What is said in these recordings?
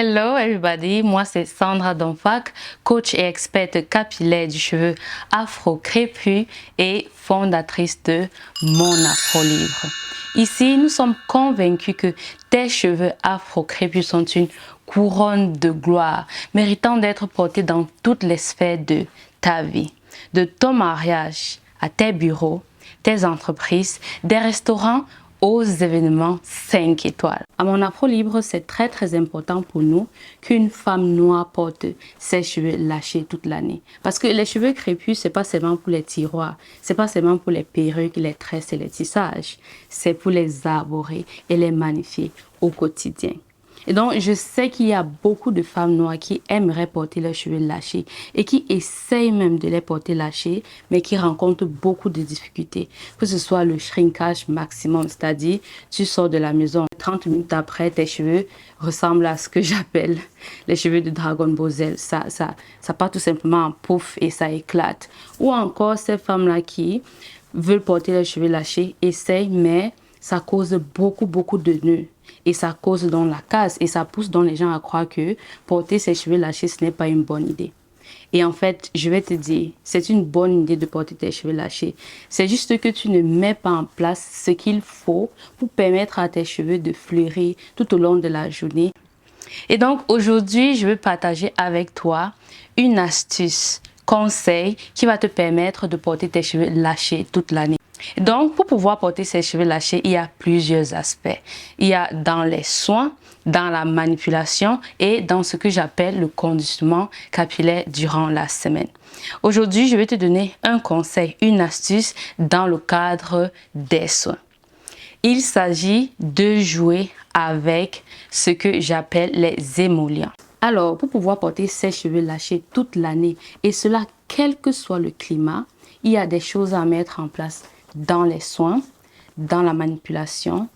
Hello everybody, moi c'est Sandra Donfac, coach et experte capillaire du cheveu afro-crépus et fondatrice de Mon Afro Libre. Ici, nous sommes convaincus que tes cheveux afro-crépus sont une couronne de gloire, méritant d'être portés dans toutes les sphères de ta vie, de ton mariage à tes bureaux, tes entreprises, des restaurants, aux événements 5 étoiles. À Mon Afro Libre, c'est très important pour nous qu'une femme noire porte ses cheveux lâchés toute l'année. Parce que les cheveux crépus, c'est pas seulement pour les tiroirs, c'est pas seulement pour les perruques, les tresses et les tissages, c'est pour les arborer et les magnifier au quotidien. Et donc, je sais qu'il y a beaucoup de femmes noires qui aimeraient porter leurs cheveux lâchés et qui essayent même de les porter lâchés, mais qui rencontrent beaucoup de difficultés. Que ce soit le shrinkage maximum, c'est-à-dire tu sors de la maison, 30 minutes après, tes cheveux ressemblent à ce que j'appelle les cheveux de Dragon Ball Z. Ça part tout simplement en pouf et ça éclate. Ou encore ces femmes-là qui veulent porter leurs cheveux lâchés, essayent, mais ça cause beaucoup de nœuds. Et ça cause dans la casse et ça pousse dans les gens à croire que porter ses cheveux lâchés, ce n'est pas une bonne idée. Et en fait, je vais te dire, c'est une bonne idée de porter tes cheveux lâchés. C'est juste que tu ne mets pas en place ce qu'il faut pour permettre à tes cheveux de fleurir tout au long de la journée. Et donc, aujourd'hui, je veux partager avec toi une astuce, conseil qui va te permettre de porter tes cheveux lâchés toute l'année. Donc, pour pouvoir porter ses cheveux lâchés, il y a plusieurs aspects. Il y a dans les soins, dans la manipulation et dans ce que j'appelle le conditionnement capillaire durant la semaine. Aujourd'hui, je vais te donner un conseil, une astuce dans le cadre des soins. Il s'agit de jouer avec ce que j'appelle les émollients. Alors, pour pouvoir porter ses cheveux lâchés toute l'année, et cela quel que soit le climat, il y a des choses à mettre en place dans les soins, dans la manipulation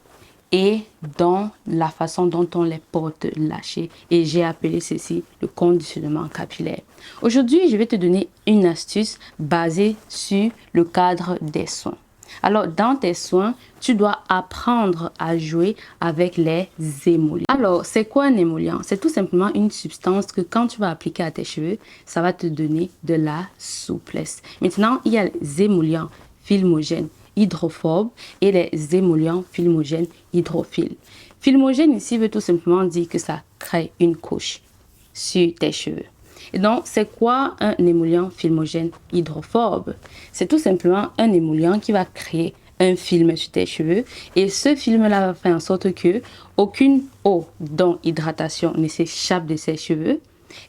et dans la façon dont on les porte lâchés. Et j'ai appelé ceci le conditionnement capillaire. Aujourd'hui, je vais te donner une astuce basée sur le cadre des soins. Alors, dans tes soins, tu dois apprendre à jouer avec les émollients. Alors, c'est quoi un émollient? C'est tout simplement une substance que quand tu vas appliquer à tes cheveux, ça va te donner de la souplesse. Maintenant, il y a les émollients filmogènes hydrophobes et les émollients filmogènes hydrophiles. Filmogène ici veut tout simplement dire que ça crée une couche sur tes cheveux. Et donc, c'est quoi un émollient filmogène hydrophobe? C'est tout simplement un émollient qui va créer un film sur tes cheveux et ce film-là va faire en sorte que aucune eau, dont hydratation, ne s'échappe de ses cheveux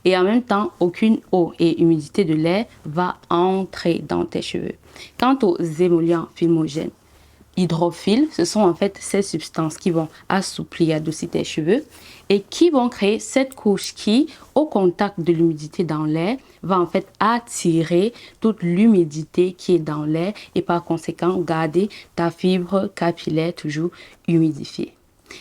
et en même temps, aucune eau et humidité de l'air va entrer dans tes cheveux. Quant aux émollients filmogènes hydrophiles, ce sont en fait ces substances qui vont assouplir et adoucir tes cheveux et qui vont créer cette couche qui, au contact de l'humidité dans l'air, va en fait attirer toute l'humidité qui est dans l'air et par conséquent garder ta fibre capillaire toujours humidifiée.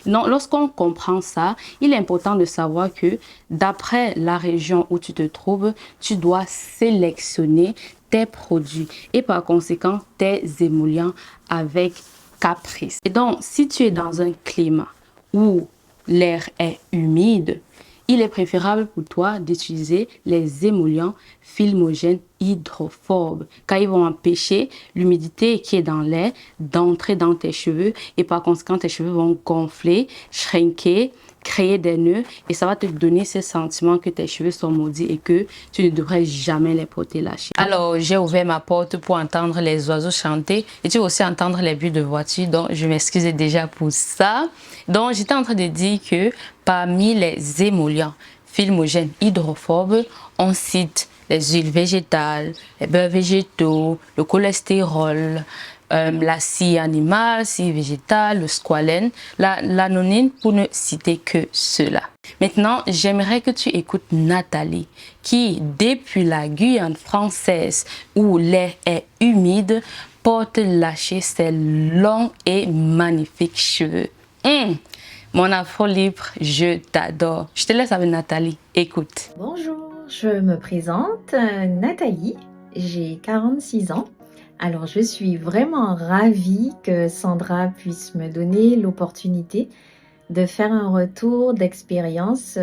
Donc, lorsqu'on comprend ça, il est important de savoir que d'après la région où tu te trouves, tu dois sélectionner tes produits et par conséquent tes émollients avec caprice. Et donc, si tu es dans un climat où l'air est humide, il est préférable pour toi d'utiliser les émollients filmogènes hydrophobes car ils vont empêcher l'humidité qui est dans l'air d'entrer dans tes cheveux et par conséquent tes cheveux vont gonfler, shrinker, créer des nœuds et ça va te donner ce sentiment que tes cheveux sont maudits et que tu ne devrais jamais les porter lâchés. Alors j'ai ouvert ma porte pour entendre les oiseaux chanter et tu vas aussi entendre les bruits de voiture, donc je m'excuse déjà pour ça. Donc j'étais en train de dire que parmi les émollients filmogènes hydrophobes, on cite les huiles végétales, les beurres végétaux, le cholestérol, la scie animale, scie végétale, le squalène, l'anonine pour ne citer que cela. Maintenant, j'aimerais que tu écoutes Nathalie qui, depuis la Guyane française où l'air est humide, porte lâcher ses longs et magnifiques cheveux. Mon Afro Libre, je t'adore. Je te laisse avec Nathalie. Écoute. Bonjour, je me présente Nathalie, j'ai 46 ans. Alors, je suis vraiment ravie que Sandra puisse me donner l'opportunité de faire un retour d'expérience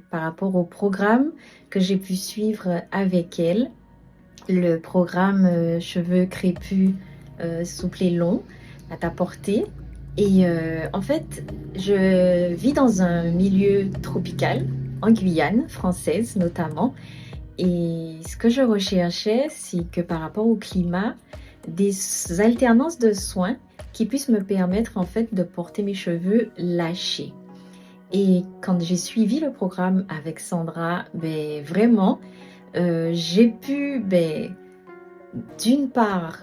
par rapport au programme que j'ai pu suivre avec elle. Le programme cheveux crépus, souples et longs à ta portée. Et en fait, je vis dans un milieu tropical, en Guyane française notamment. Et ce que je recherchais, c'est que par rapport au climat, des alternances de soins qui puissent me permettre en fait de porter mes cheveux lâchés. Et quand j'ai suivi le programme avec Sandra, ben vraiment, j'ai pu d'une part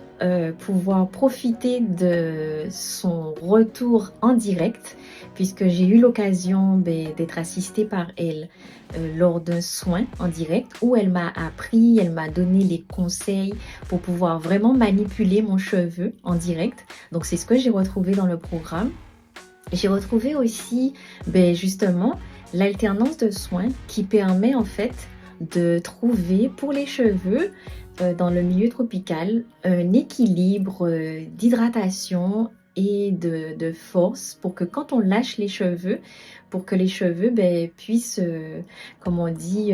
pouvoir profiter de son retour en direct, puisque j'ai eu l'occasion d'être assistée par elle lors d'un soin en direct où elle m'a appris, elle m'a donné les conseils pour pouvoir vraiment manipuler mon cheveu en direct. Donc c'est ce que j'ai retrouvé dans le programme. J'ai retrouvé aussi justement l'alternance de soins qui permet en fait de trouver pour les cheveux dans le milieu tropical un équilibre d'hydratation et de force pour que quand on lâche les cheveux, pour que les cheveux puissent, comme on dit,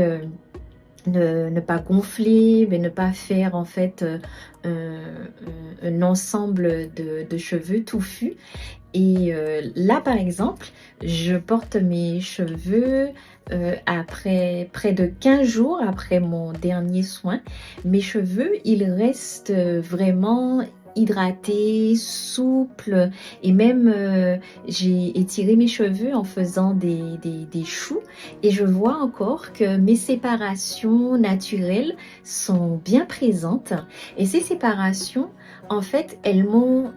ne pas gonfler, mais ne pas faire en fait un ensemble de cheveux touffus. Et là, par exemple, je porte mes cheveux après près de 15 jours après mon dernier soin. Mes cheveux, ils restent vraiment hydratés, souples et même j'ai étiré mes cheveux en faisant des choux et je vois encore que mes séparations naturelles sont bien présentes et ces séparations, en fait, elles m'ont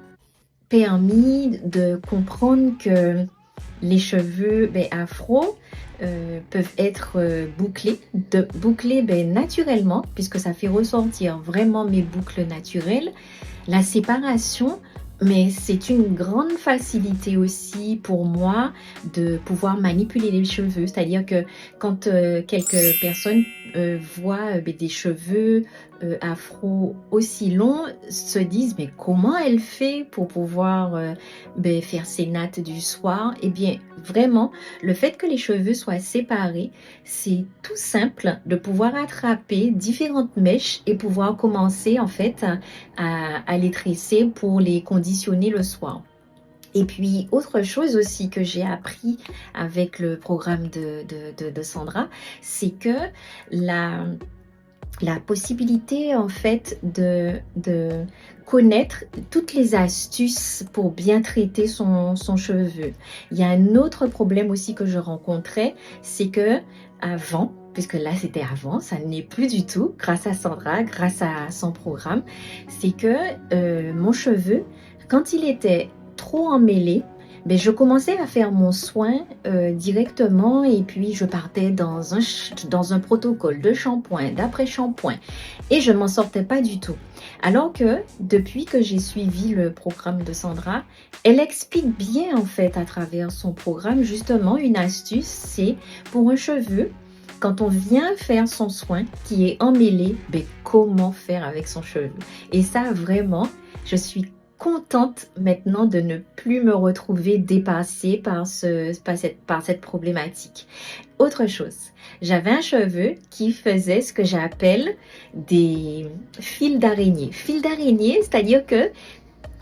permis de comprendre que les cheveux afro peuvent être bouclés naturellement, puisque ça fait ressortir vraiment mes boucles naturelles. La séparation, mais c'est une grande facilité aussi pour moi de pouvoir manipuler les cheveux. C'est-à-dire que quand quelques personnes voient des cheveux afro aussi longs, se disent mais comment elle fait pour pouvoir faire ses nattes du soir? Eh bien, vraiment, le fait que les cheveux soient séparés, c'est tout simple de pouvoir attraper différentes mèches et pouvoir commencer en fait à les tresser pour les conditionner le soir. Et puis, autre chose aussi que j'ai appris avec le programme de Sandra, c'est que la possibilité en fait de connaître toutes les astuces pour bien traiter son cheveu. Il y a un autre problème aussi que je rencontrais, c'est que avant, puisque là c'était avant, ça n'est plus du tout, grâce à Sandra, grâce à son programme, c'est que mon cheveu, quand il était trop emmêlé, je commençais à faire mon soin directement et puis je partais dans un protocole de shampoing, d'après-shampoing et je ne m'en sortais pas du tout. Alors que depuis que j'ai suivi le programme de Sandra, elle explique bien en fait à travers son programme justement une astuce, c'est pour un cheveu, quand on vient faire son soin qui est emmêlé, comment faire avec son cheveu. Et ça vraiment, je suis contente maintenant de ne plus me retrouver dépassée par cette problématique. Autre chose, j'avais un cheveu qui faisait ce que j'appelle des fils d'araignée. Fils d'araignée, c'est-à-dire que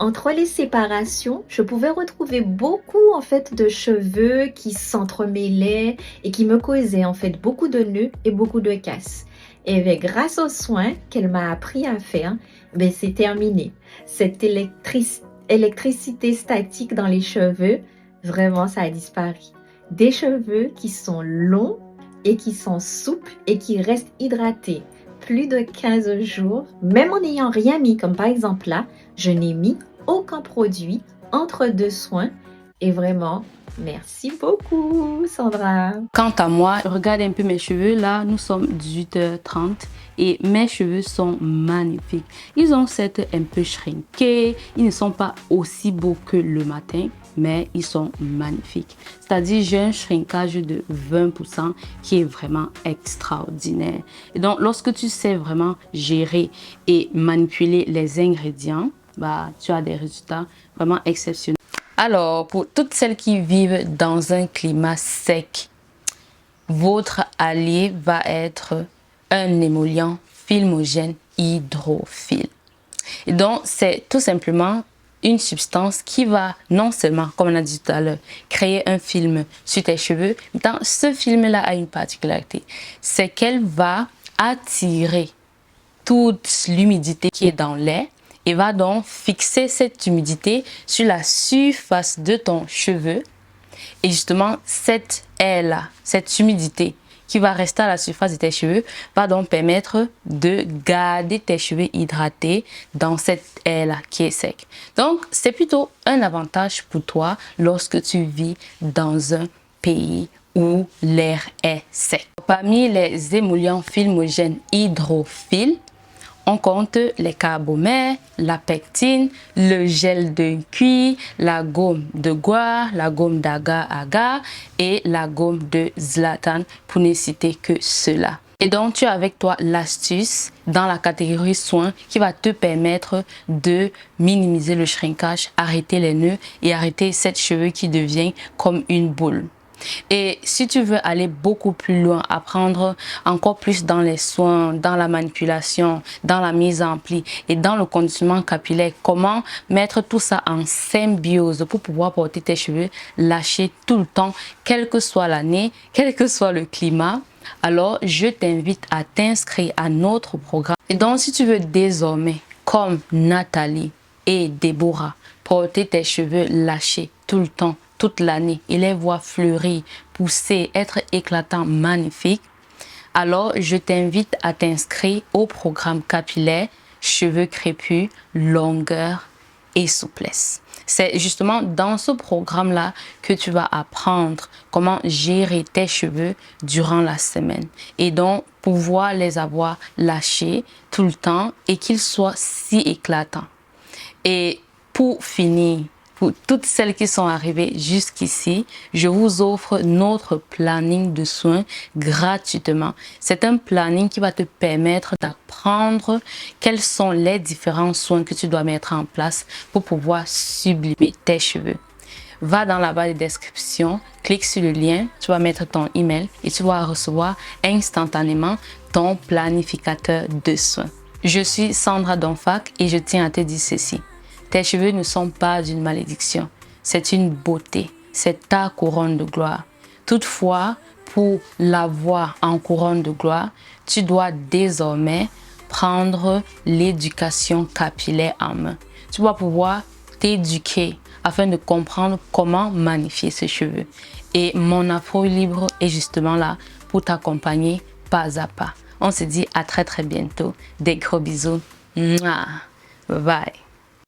entre les séparations, je pouvais retrouver beaucoup en fait de cheveux qui s'entremêlaient et qui me causaient en fait beaucoup de nœuds et beaucoup de casses. Et bien, grâce aux soins qu'elle m'a appris à faire, c'est terminé. Cette électricité statique dans les cheveux, vraiment, ça a disparu. Des cheveux qui sont longs et qui sont souples et qui restent hydratés. Plus de 15 jours, même en n'ayant rien mis, comme par exemple là, je n'ai mis aucun produit entre deux soins et vraiment, merci beaucoup Sandra. Quant à moi, regarde un peu mes cheveux. Là, nous sommes 18h30 et mes cheveux sont magnifiques. Ils ont cette un peu shrinkés. Ils ne sont pas aussi beaux que le matin, mais ils sont magnifiques. C'est-à-dire, j'ai un shrinkage de 20% qui est vraiment extraordinaire. Et donc, lorsque tu sais vraiment gérer et manipuler les ingrédients, tu as des résultats vraiment exceptionnels. Alors, pour toutes celles qui vivent dans un climat sec, votre allié va être un émollient filmogène hydrophile. Et donc, c'est tout simplement une substance qui va non seulement, comme on a dit tout à l'heure, créer un film sur tes cheveux, mais dans ce film-là a une particularité, c'est qu'elle va attirer toute l'humidité qui est dans l'air et va donc fixer cette humidité sur la surface de ton cheveu. Et justement, cette air-là, cette humidité qui va rester à la surface de tes cheveux va donc permettre de garder tes cheveux hydratés dans cette air-là qui est sec. Donc, c'est plutôt un avantage pour toi lorsque tu vis dans un pays où l'air est sec. Parmi les émollients filmogènes hydrophiles, on compte les carbomères, la pectine, le gel de cuir, la gomme de guar, la gomme d'agar-agar et la gomme de zlatan, pour ne citer que cela. Et donc, tu as avec toi l'astuce dans la catégorie soins qui va te permettre de minimiser le shrinkage, arrêter les nœuds et arrêter cette cheveux qui devient comme une boule. Et si tu veux aller beaucoup plus loin, apprendre encore plus dans les soins, dans la manipulation, dans la mise en pli et dans le conditionnement capillaire, comment mettre tout ça en symbiose pour pouvoir porter tes cheveux lâchés tout le temps, quelle que soit l'année, quel que soit le climat, alors je t'invite à t'inscrire à notre programme. Et donc, si tu veux désormais, comme Nathalie et Déborah, porter tes cheveux lâchés tout le temps, toute l'année et les voir fleurir, pousser, être éclatants, magnifiques, alors je t'invite à t'inscrire au programme capillaire cheveux crépus, longueur et souplesse. C'est justement dans ce programme-là que tu vas apprendre comment gérer tes cheveux durant la semaine et donc pouvoir les avoir lâchés tout le temps et qu'ils soient si éclatants. Et pour finir, pour toutes celles qui sont arrivées jusqu'ici, je vous offre notre planning de soins gratuitement. C'est un planning qui va te permettre d'apprendre quels sont les différents soins que tu dois mettre en place pour pouvoir sublimer tes cheveux. Va dans la barre de description, clique sur le lien, tu vas mettre ton email et tu vas recevoir instantanément ton planificateur de soins. Je suis Sandra Donfac et je tiens à te dire ceci. Tes cheveux ne sont pas une malédiction, c'est une beauté, c'est ta couronne de gloire. Toutefois, pour l'avoir en couronne de gloire, tu dois désormais prendre l'éducation capillaire en main. Tu vas pouvoir t'éduquer afin de comprendre comment magnifier ses cheveux. Et mon Afro Libre est justement là pour t'accompagner pas à pas. On se dit à très bientôt. Des gros bisous. Mouah. Bye bye.